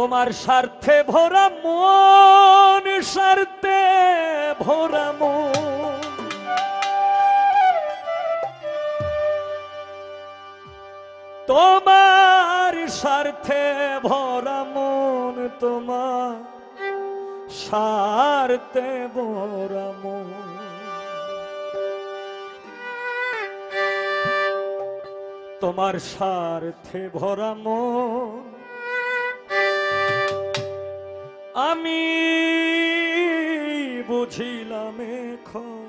তোমার স্বার্থে ভরা মন, স্বার্থে ভরা মন, তোমার স্বার্থে ভরা মন, তোমার স্বার্থে ভরা মন, তোমার স্বার্থে ভরা মন আমি বুঝিলাম এখন।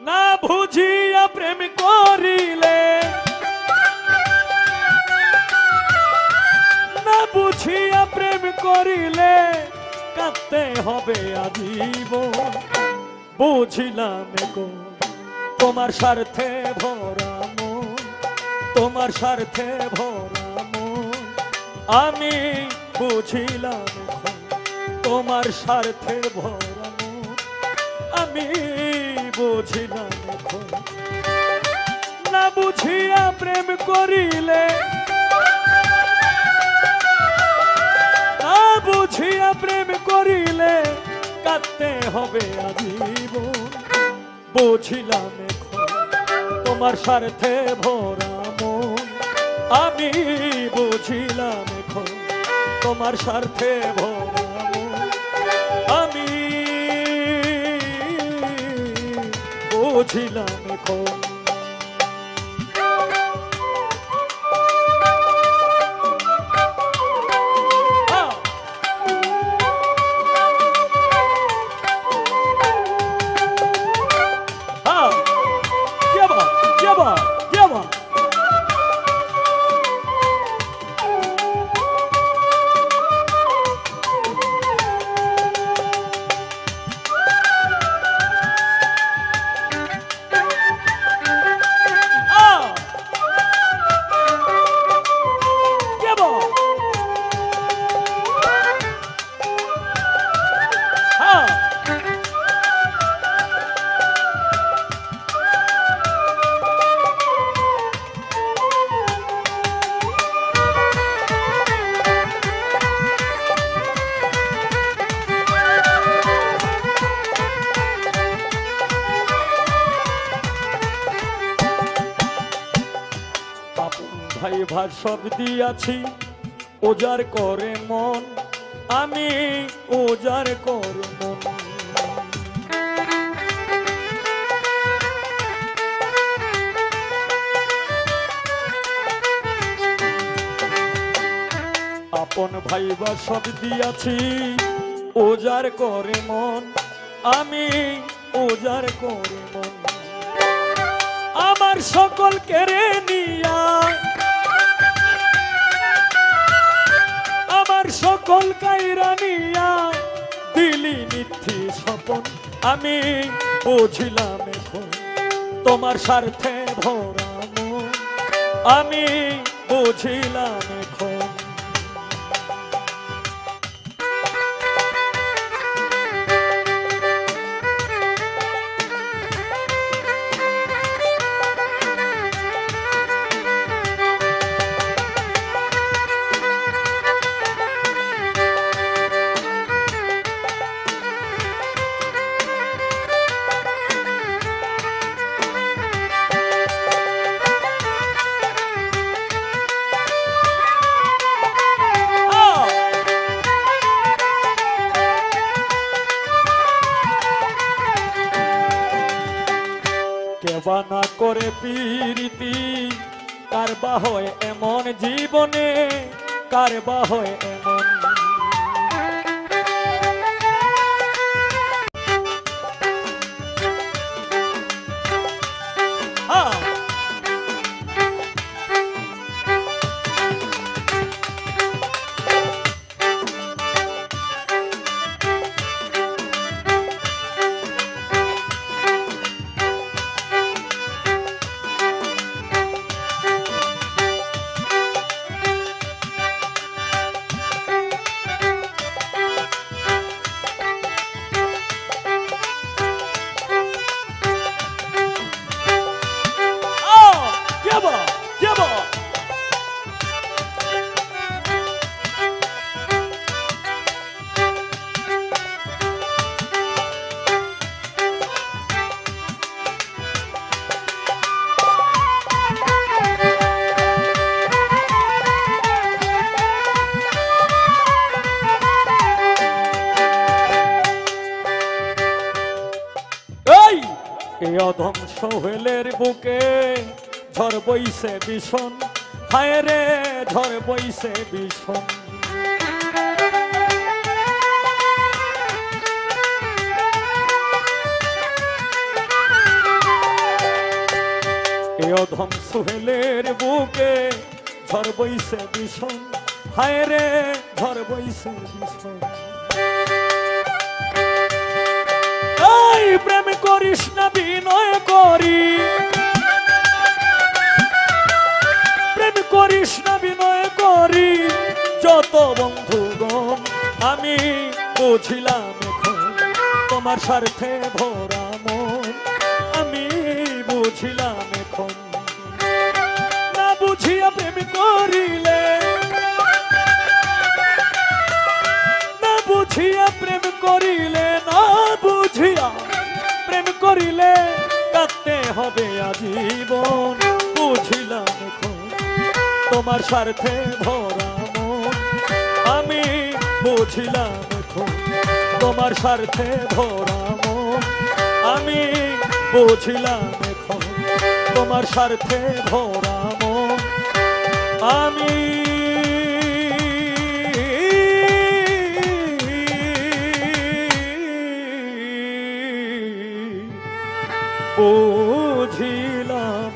না বুঝিয়া প্রেম করিলে, না বুঝিয়া প্রেম করিলে কাঁদতে হবে আজীবন। বুঝিলাম গো তোমার স্বার্থে ভরা মন, তোমার স্বার্থে ভরা মন আমি বুঝিলাম এখন। তোমার স্বার্থে ভরা মন আমি বুঝিলাম এখন। না বুঝিয়া প্রেম করিলে, না বুঝিয়া প্রেম করিলে কাঁদতে হবে আজীবন। বুঝিলাম এখন তোমার স্বার্থে ভরা মন আমি বুঝিলাম এখন। তোমার স্বার্থে ভরা মন আমি বুঝিলাম এখন। ভাই ভাষব দিয়াছি ওজার করে মন আমি ওজার করে মন। আপন ভাই ভাষব দিয়াছি ওজার করে মন আমি ওজার করে মন। আমার সকল কেড়ে নিয়া, আমার সকল কাইরা নিয়া দিলি মিথ্যি স্বপন আমি বুঝিলাম এখন। তোমার স্বার্থে ভরা মন আমি বুঝিলাম এখন। কেবানা করে প্রীতি কারবা হয় এমন জীবনে, কারবা হয় এমন। এই অধম সোহেলের বুকে ঝড় বইছে ভীষণ, হায় রে ঝড় বইছে ভীষণ। এই অধম সোহেলের বুকে ঝড় বইছে ভীষণ, হায় রে ঝড় বইছে ভীষণ। এই প্রেম করিস না বিনয় করি, প্রেম করিস না বিনয় করি, যত বন্ধুগণ আমি বুঝিলাম এখন তোমার স্বার্থে ভরা মন, আমি বুঝিলাম এখন। না বুঝিয়া প্রেম করিলে, না বুঝিয়া প্রেম করিলে, না বুঝিয়া প্রেম করিলে কাঁদতে হবে আজীবন। বুঝিলাম এখন তোমার স্বার্থে ভরা মন, আমি বুঝিলাম এখন তোমার স্বার্থে ভরা মন, আমি বুঝিলাম এখন তোমার স্বার্থে ভরা মন, আমি বুঝিলাম।